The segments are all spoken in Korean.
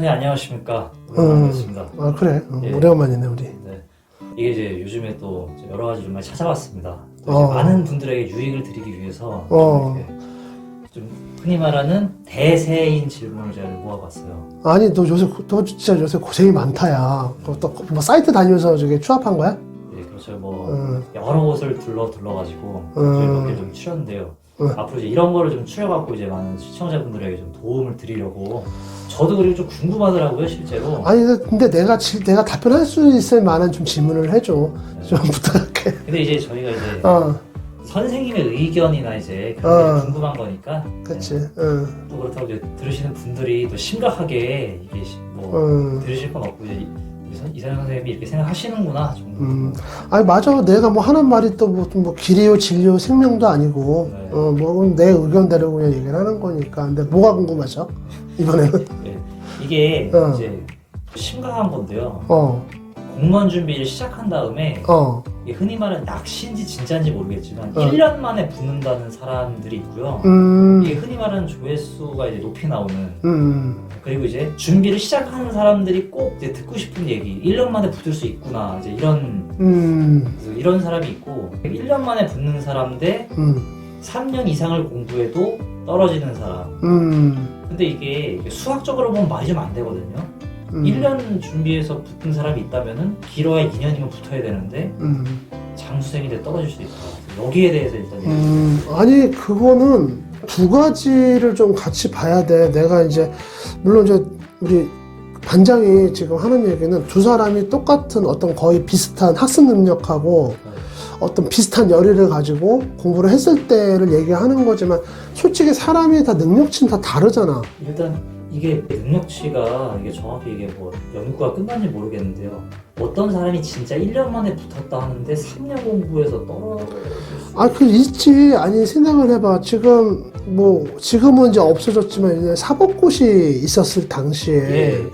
선생님 안녕하십니까. 반갑습니다. 아 그래 예. 오래간만이네 우리. 네. 이게 이제 요즘에 또 여러 가지 좀 많이 찾아봤습니다. 많은 분들에게 유익을 드리기 위해서 이렇게 좀 흔히 말하는 대세인 질문을 제가 모아봤어요. 아니 너 요새 너 진짜 요새 고생이 많다야. 또 뭐 사이트 다니면서 저게 취합한 거야? 네, 그렇죠. 뭐 여러 곳을 둘러가지고 저희 몇 개 좀 추렸는데요. 앞으로 이제 이런 거를 좀 추려갖고 이제 많은 시청자분들에게 좀 도움을 드리려고. 저도 그리고 좀 궁금하더라고요, 실제로. 아니 근데 내가 답변할 수 있을 만한 좀 질문을 해줘. 네. 좀 부탁할게. 근데 이제 저희가 이제 선생님의 의견이나 이제 그런 게 궁금한 거니까. 그치. 네. 또 그렇다고 이제 들으시는 분들이 또 심각하게 이게 뭐 들으실 건 없고 이제 이사영 선생님이 이렇게 생각하시는구나 정도. 아니 맞아. 내가 뭐 하는 말이 또 뭐 길이요 진리요 생명도 아니고 네. 뭐 내 의견대로 그냥 얘기를 하는 거니까. 근데 뭐가 궁금하죠? 이번에는. 네. 이게 이제 심각한 건데요. 공무원 준비를 시작한 다음에 이게 흔히 말하는 낚시인지 진짜인지 모르겠지만 1년 만에 붙는다는 사람들이 있고요. 이게 흔히 말하는 조회수가 이제 높이 나오는 그리고 이제 준비를 시작하는 사람들이 꼭 이제 듣고 싶은 얘기 1년 만에 붙을 수 있구나 이제 이런 사람이 있고 1년 만에 붙는 사람 대 3년 이상을 공부해도 떨어지는 사람. 근데 이게 수학적으로 보면 말이 좀 안 되거든요. 1년 준비해서 붙은 사람이 있다면은 길어야 2년이면 붙어야 되는데 장수생인데 떨어질 수도 있다. 여기에 대해서 일단 아니 그거는 두 가지를 좀 같이 봐야 돼. 내가 이제 물론 이제 우리 반장이 지금 하는 얘기는 두 사람이 똑같은 어떤 거의 비슷한 학습 능력하고 어떤 비슷한 열의를 가지고 공부를 했을 때를 얘기하는 거지만 솔직히 사람이 다 능력치는 다 다르잖아. 일단 이게 능력치가 이게 정확히 이게 뭐 연구가 끝난지 모르겠는데요. 어떤 사람이 진짜 1년 만에 붙었다 하는데 3년 공부해서 그 있지. 아니 생각을 해봐. 지금은 이제 없어졌지만 사법고시 있었을 당시에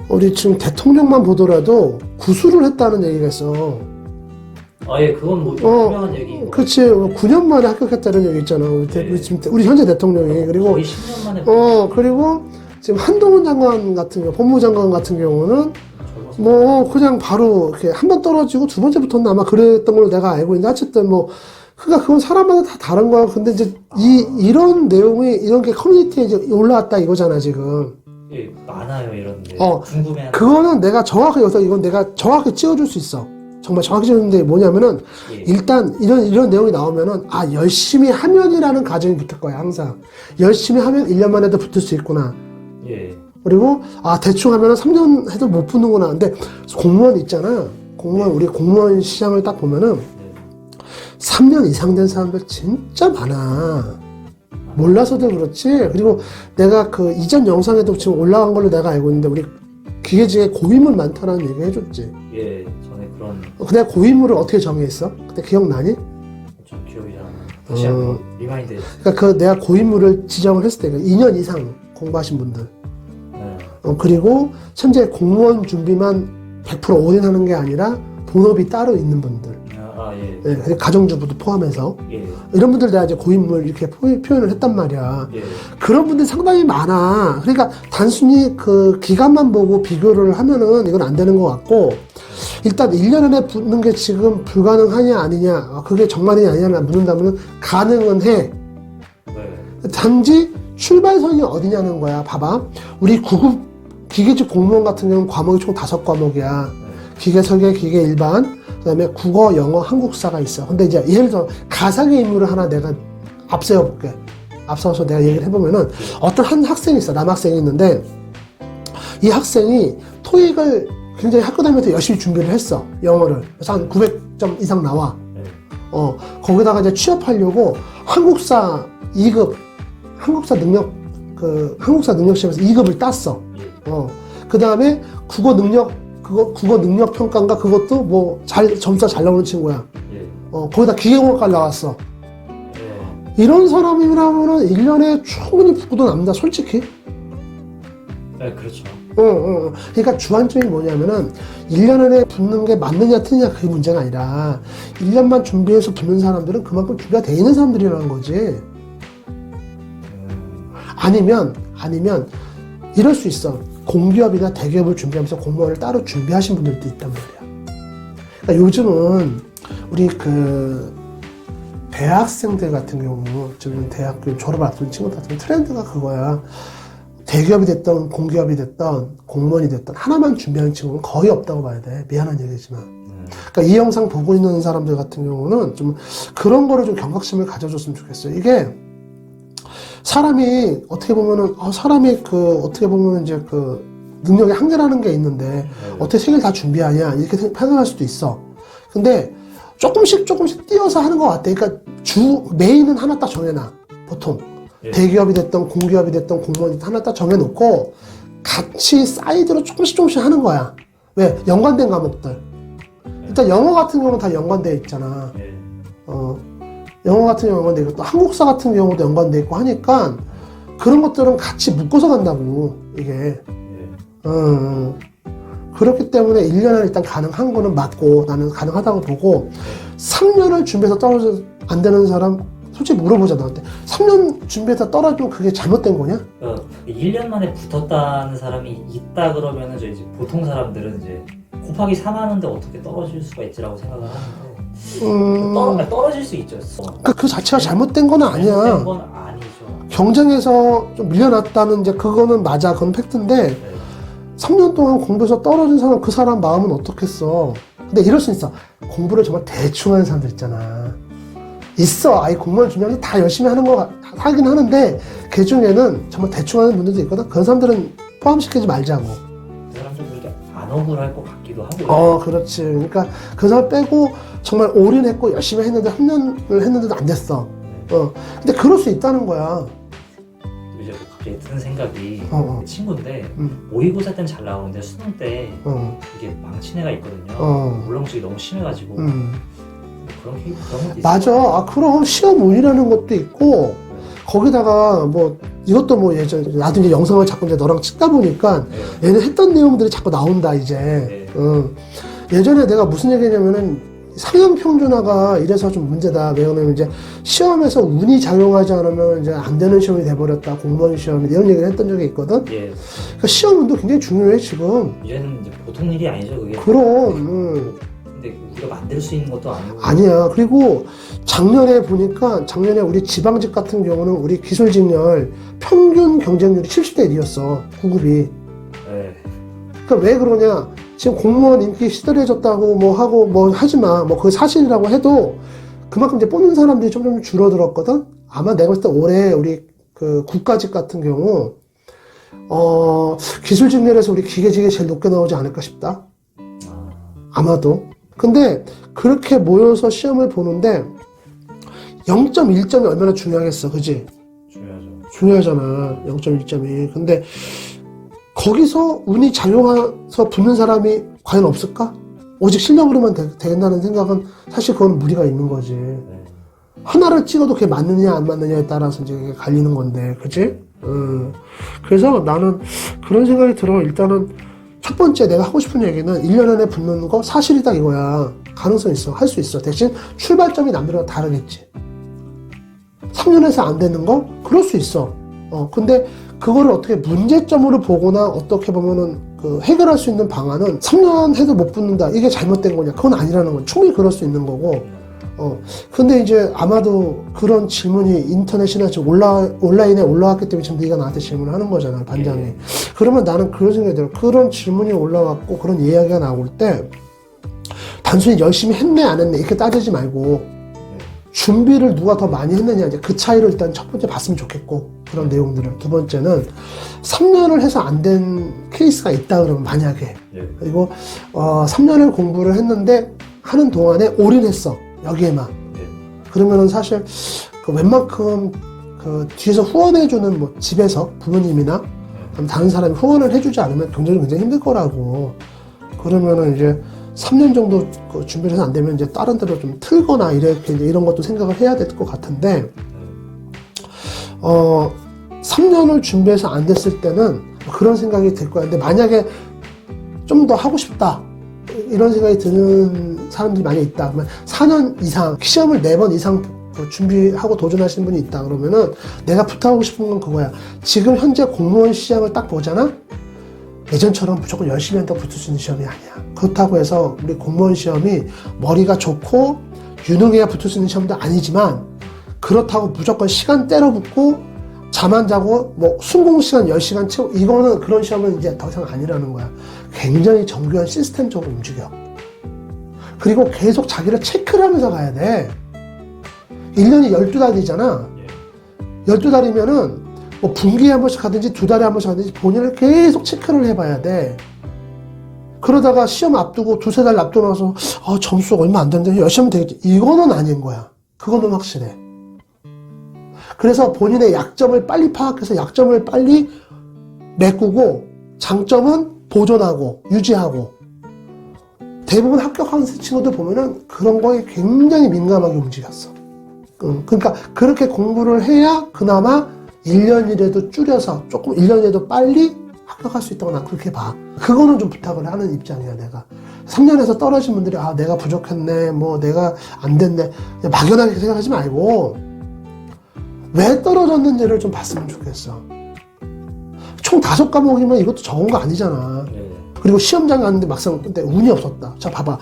우리 지금 대통령만 보더라도 구술을 했다는 얘기가 있어. 예, 그건 뭐 유명한 얘기고. 그렇지. 9년 만에 합격했다는 얘기 있잖아. 우리 현재 대통령이. 그리고 거의 10년 만에. 그리고 지금 한동훈 장관 같은 경우, 법무장관 같은 경우는 뭐 그냥 바로 이렇게 한 번 떨어지고 두 번째 붙었나 아마 그랬던 걸로 내가 알고 있는데 어쨌든 뭐 그러니까 그건 사람마다 다 다른 거야. 근데 이제 이런 내용이 이런 게 커뮤니티에 이제 올라왔다 이거잖아 지금. 예, 많아요 이런데. 궁금해하는. 그거는 내가 정확히 여기서 이건 내가 정확히 찍어줄 수 있어. 정말 정확히 찍어주는데 뭐냐면은 일단 이런 내용이 나오면은 열심히 하면이라는 가정이 붙을 거야 항상. 열심히 하면 1년 만에도 붙을 수 있구나. 예. 그리고 대충 하면은 3년 해도 못 붙는구나. 근데 공무원 있잖아. 우리 공무원 시장을 딱 보면은 3년 이상 된 사람들 진짜 많아. 몰라서도 그렇지. 그리고 내가 그 이전 영상에도 지금 올라간 걸로 내가 알고 있는데 우리 기계직에 고위물 많다는 얘기 해줬지. 예, 전에 그런. 근데 고위물을 어떻게 정의했어? 그때 기억나니? 좀 기억이 잘 안 나요. 다시 한번 리마인드 해주세요. 그러니까 내가 고위물을 지정을 했을 때 2년 이상 공부하신 분들. 그리고 현재 공무원 준비만 100% 올인하는 게 아니라 본업이 따로 있는 분들. 예. 가정주부도 포함해서. 이런 분들 내가 이제 고인물 이렇게 표현을 했단 말이야. 그런 분들이 상당히 많아. 그러니까 단순히 그 기간만 보고 비교를 하면은 이건 안 되는 것 같고, 일단 1년 안에 붙는 게 지금 불가능하냐 아니냐, 그게 정말이냐 아니냐를 묻는다면 가능은 해. 단지 출발선이 어디냐는 거야. 봐봐. 우리 9급 기계직 공무원 같은 경우는 과목이 총 5과목이야. 기계 설계, 기계 일반, 그 다음에 국어, 영어, 한국사가 있어. 근데 이제 예를 들어 가상의 인물을 하나 내가 앞세워볼게. 앞서서 내가 얘기를 해보면은 어떤 한 학생이 있어. 남학생이 있는데 이 학생이 토익을 굉장히 학교 다니면서 열심히 준비를 했어. 영어를. 그래서 한 900점 이상 나와. 거기다가 이제 취업하려고 한국사 2급, 한국사 능력 시험에서 2급을 땄어. 그 다음에 국어 능력 평가인가 그것도 뭐 점수가 잘 나오는 친구야. 거기다 기계공학과를 나왔어. 이런 사람이라면은 1년에 충분히 붙고도 남다, 솔직히. 네, 그렇죠. 그러니까 주안점이 뭐냐면은 1년 안에 붙는 게 맞느냐 틀리냐 그게 문제가 아니라 1년만 준비해서 붙는 사람들은 그만큼 준비가 돼 있는 사람들이라는 거지. 아니면 이럴 수 있어. 공기업이나 대기업을 준비하면서 공무원을 따로 준비하신 분들도 있단 말이야. 그러니까 요즘은 우리 대학생들 같은 경우, 지금 대학교 졸업을 앞둔 친구들 같은 경우 트렌드가 그거야. 대기업이 됐던 공기업이 됐던 공무원이 됐던 하나만 준비하는 친구는 거의 없다고 봐야 돼. 미안한 얘기지만. 그러니까 이 영상 보고 있는 사람들 같은 경우는 좀 그런 거를 좀 경각심을 가져줬으면 좋겠어요. 이게 사람이 어떻게 보면은 어떻게 보면 이제 능력의 한계라는 게 있는데 어떻게 세 개를 다 준비하냐 이렇게 생각할 수도 있어. 근데 조금씩 띄어서 하는 것 같아. 그러니까 메인은 하나 딱 정해놔. 보통 대기업이 됐던 공기업이 됐던 공무원이 하나 딱 정해놓고 같이 사이드로 조금씩 하는 거야. 왜? 연관된 과목들. 일단 영어 같은 경우는 다 연관되어 있잖아. 영어 같은 경우는 연관되어 있고 또 한국사 같은 경우도 연관되어 있고 하니까 그런 것들은 같이 묶어서 간다고 이게. 그렇기 때문에 1년은 일단 가능한 거는 맞고 나는 가능하다고 보고 3년을 준비해서 떨어져 안 되는 사람 솔직히 물어보자 나한테. 3년 준비해서 떨어지면 그게 잘못된 거냐? 1년 만에 붙었다는 사람이 있다 그러면은 이제 보통 사람들은 이제 곱하기 4만 원인데 어떻게 떨어질 수가 있지라고 생각을 하는데 떨어질 수 있죠. 그러니까 그 자체가 잘못된 건 아니야. 잘못된 건 아니죠. 경쟁에서 좀 밀려났다는 이제 그거는 맞아. 그건 팩트인데 3년 동안 공부해서 떨어진 사람 그 사람 마음은 어떻겠어. 근데 이럴 수 있어. 공부를 정말 대충 하는 사람들 있잖아. 있어. 아예 공무원 준비하면서 다 열심히 하긴 하는데 그 중에는 정말 대충 하는 분들도 있거든. 그런 사람들은 포함시키지 말자고. 그 사람들 그렇게 안 억울할 것 같기도 하고. 그렇지. 그러니까 그 사람 빼고 정말 올인했고 열심히 했는데 3년을 했는데도 안 됐어. 근데 그럴 수 있다는 거야. 이제 갑자기 드는 생각이 친구인데 모의고사 때는 잘 나오는데 수능 때 이게 망친 애가 있거든요. 울렁증이 너무 심해가지고 그런 것도 맞아. 그럼 시험 운이라는 것도 있고 거기다가 뭐 이것도 뭐 예전에 나도 이제 영상을 자꾸 이제 너랑 찍다 보니까 얘는 했던 내용들이 자꾸 나온다 이제. 예전에 내가 무슨 얘기냐면은 상향 평준화가 이래서 좀 문제다. 왜냐면 이제 시험에서 운이 작용하지 않으면 이제 안 되는 시험이 돼버렸다. 공무원 시험이 이런 얘기를 했던 적이 있거든. 그러니까 시험 운도 굉장히 중요해 지금. 이제는 이제 보통 일이 아니죠 그게. 그럼. 근데 우리가 만들 수 있는 것도 아니고. 아니야. 그리고 작년에 우리 지방직 같은 경우는 우리 기술직렬 평균 경쟁률이 70대 1이었어. 9급이. 그러니까 왜 그러냐? 지금 공무원 인기 시들해졌다고 뭐 하고 뭐 하지마. 뭐 그게 사실이라고 해도 그만큼 이제 뽑는 사람들이 좀 줄어들었거든. 아마 내가 봤을 때 올해 우리 국가직 같은 경우 기술직렬에서 우리 기계직이 제일 높게 나오지 않을까 싶다. 아마도. 근데 그렇게 모여서 시험을 보는데 0.1점이 얼마나 중요하겠어, 그지? 중요하잖아, 0.1점이. 근데 거기서 운이 작용해서 붙는 사람이 과연 없을까? 오직 실력으로만 된다는 생각은 사실 그건 무리가 있는 거지. 하나를 찍어도 그게 맞느냐 안 맞느냐에 따라서 이제 갈리는 건데, 그지? 그래서 나는 그런 생각이 들어. 일단은 첫 번째 내가 하고 싶은 얘기는 1년 안에 붙는 거 사실이다 이거야. 가능성 있어. 할 수 있어. 대신 출발점이 남들과 다르겠지. 3년에서 안 되는 거? 그럴 수 있어. 근데 그거를 어떻게 문제점으로 보거나 어떻게 보면은 해결할 수 있는 방안은 3년 해도 못 붙는다. 이게 잘못된 거냐? 그건 아니라는 거야. 충분히 그럴 수 있는 거고. 근데 이제 아마도 그런 질문이 인터넷이나 지금 온라인에 올라왔기 때문에 지금 네가 나한테 질문을 하는 거잖아, 반장이. 그러면 나는 그런 생각이 들어. 그런 질문이 올라왔고 그런 이야기가 나올 때 단순히 열심히 했네 안 했네 이렇게 따지지 말고 준비를 누가 더 많이 했느냐 이제 그 차이를 일단 첫 번째 봤으면 좋겠고 그런 내용들을. 두 번째는 3년을 해서 안 된 케이스가 있다 그러면 만약에 그리고 3년을 공부를 했는데 하는 동안에 올인했어 여기에만. 그러면은 사실 웬만큼 뒤에서 후원해주는 뭐 집에서 부모님이나 다른 사람이 후원을 해주지 않으면 경쟁이 굉장히 힘들 거라고. 그러면은 이제 3년 정도 준비를 해서 안 되면 이제 다른 데로 좀 틀거나 이렇게 이제 이런 것도 생각을 해야 될 것 같은데 3년을 준비해서 안 됐을 때는 그런 생각이 들 거야. 근데 만약에 좀 더 하고 싶다 이런 생각이 드는 사람들이 많이 있다. 그러면 4년 이상 시험을 4번 이상 준비하고 도전하시는 분이 있다 그러면은 내가 부탁하고 싶은 건 그거야. 지금 현재 공무원 시장을 딱 보잖아? 예전처럼 무조건 열심히 한다고 붙을 수 있는 시험이 아니야. 그렇다고 해서 우리 공무원 시험이 머리가 좋고 유능해야 붙을 수 있는 시험도 아니지만 그렇다고 무조건 시간 때려 붙고 잠 안 자고 뭐 순공 시간 10시간 채우고 이거는 그런 시험은 이제 더 이상 아니라는 거야. 굉장히 정교한 시스템적으로 움직여. 그리고 계속 자기를 체크를 하면서 가야 돼. 1년이 12달이잖아. 12달이면은 뭐 분기에 한 번씩 하든지 2달에 한 번씩 하든지 본인을 계속 체크를 해봐야 돼. 그러다가 시험 앞두고 2-3달 앞두고 나서 점수가 얼마 안 되는데 열심히 하면 되겠지. 이거는 아닌 거야. 그거는 확실해. 그래서 본인의 약점을 빨리 파악해서 약점을 빨리 메꾸고 장점은 보존하고 유지하고 대부분 합격하는 친구들 보면은 그런 거에 굉장히 민감하게 움직였어. 그러니까 그렇게 공부를 해야 그나마 1년이라도 줄여서 조금 1년이라도 빨리 합격할 수 있다고 난 그렇게 봐. 그거는 좀 부탁을 하는 입장이야, 내가. 3년에서 떨어진 분들이 내가 부족했네, 뭐 내가 안 됐네. 막연하게 생각하지 말고 왜 떨어졌는지를 좀 봤으면 좋겠어. 총 5과목이면 이것도 적은 거 아니잖아. 그리고 시험장 갔는데 막상 근데 운이 없었다. 자, 봐봐.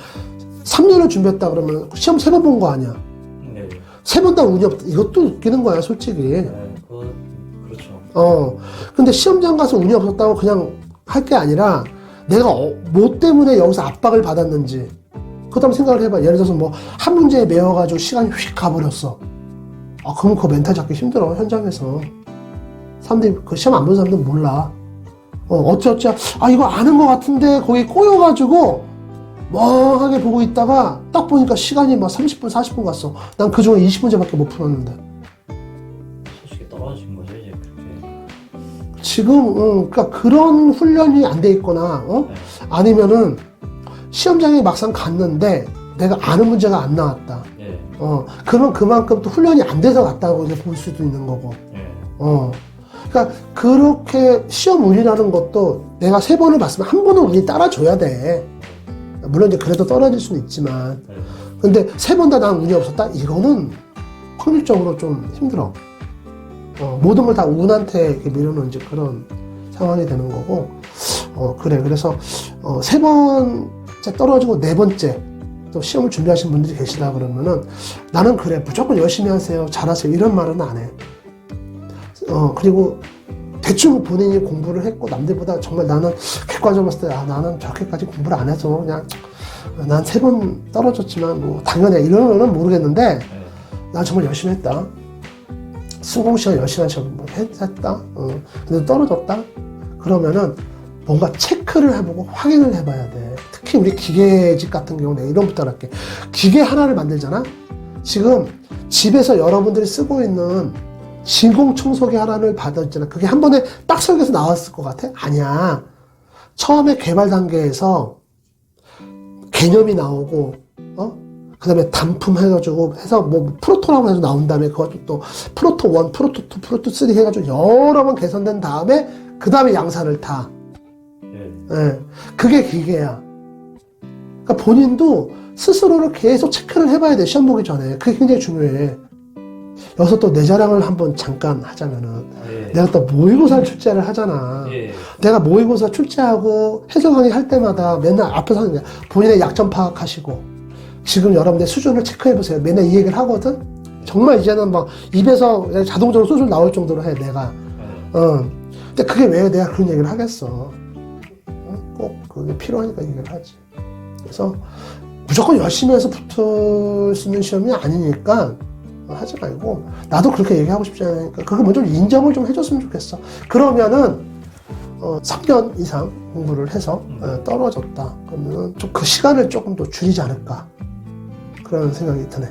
3년을 준비했다 그러면 시험 3번 본 거 아니야. 3번 다 운이 없다. 이것도 웃기는 거야, 솔직히. 그렇죠. 근데 시험장 가서 운이 없었다고 그냥 할 게 아니라 내가 뭐 때문에 여기서 압박을 받았는지 그것도 한번 생각을 해봐. 예를 들어서 뭐 한 문제에 매워가지고 시간이 휙 가버렸어. 그럼 그거 멘탈 잡기 힘들어, 현장에서. 사람들이, 그 시험 안 본 사람들은 몰라. 어쩌어쩌, 이거 아는 것 같은데, 거기 꼬여가지고, 멍하게 보고 있다가, 딱 보니까 시간이 막 30분, 40분 갔어. 난 그 중에 20문제밖에 못 풀었는데. 솔직히 떨어진 거죠, 이제 그렇게. 지금, 그러니까 그런 훈련이 안 돼 있거나, 아니면은, 시험장에 막상 갔는데, 내가 아는 문제가 안 나왔다. 그러면 그만큼 또 훈련이 안 돼서 갔다고 이제 볼 수도 있는 거고. 그러니까 그렇게 시험 운이라는 것도 내가 3번을 봤으면 한 번은 운이 따라줘야 돼. 물론 이제 그래도 떨어질 수는 있지만. 근데 3번 다 난 운이 없었다? 이거는 확률적으로 좀 힘들어. 모든 걸 다 운한테 이렇게 밀어놓은 이제 그런 상황이 되는 거고. 그래. 그래서 3번째 떨어지고 4번째 또 시험을 준비하시는 분들이 계시다 그러면은 나는 그래 무조건 열심히 하세요 잘하세요 이런 말은 안 해. 그리고 대충 본인이 공부를 했고 남들보다 정말 나는 객관적으로 봤을 때 나는 저렇게까지 공부를 안 해서 그냥 난 3번 떨어졌지만 뭐 당연해 이런 거는 모르겠는데 난 정말 열심히 했다. 수공시간 열심히 했다. 근데 떨어졌다. 그러면은 뭔가 체크를 해보고 확인을 해봐야 돼. 특히 우리 기계직 같은 경우는 내가 이런 부탁을 할게. 기계 하나를 만들잖아? 지금 집에서 여러분들이 쓰고 있는 진공청소기 하나를 받았잖아. 그게 한 번에 딱 설계해서 나왔을 것 같아? 아니야. 처음에 개발 단계에서 개념이 나오고, 그 다음에 단품 해가지고 해서 뭐 프로토라고 해서 나온 다음에 그것도 또 프로토 1, 프로토 2, 프로토 3 해가지고 여러 번 개선된 다음에 그 다음에 양산을 타. 그게 기계야. 그러니까 본인도 스스로를 계속 체크를 해봐야 돼. 시험 보기 전에. 그게 굉장히 중요해. 여기서 또 내 자랑을 한번 잠깐 하자면은 내가 또 모의고사 출제를 하잖아. 내가 모의고사 출제하고 해설 강의 할 때마다 맨날 앞에서 하는 거야. 본인의 약점 파악하시고 지금 여러분들 수준을 체크해보세요. 맨날 이 얘기를 하거든. 정말 이제는 막 입에서 자동적으로 소설 나올 정도로 해 내가. 근데 그게 왜 내가 그런 얘기를 하겠어. 꼭 그게 필요하니까 얘기를 하지. 그래서 무조건 열심히 해서 붙을 수 있는 시험이 아니니까 하지 말고 나도 그렇게 얘기하고 싶지 않으니까 그거 먼저 인정을 좀 해줬으면 좋겠어. 그러면은 3년 이상 공부를 해서 떨어졌다 그러면 좀 그 시간을 조금 더 줄이지 않을까 그런 생각이 드네.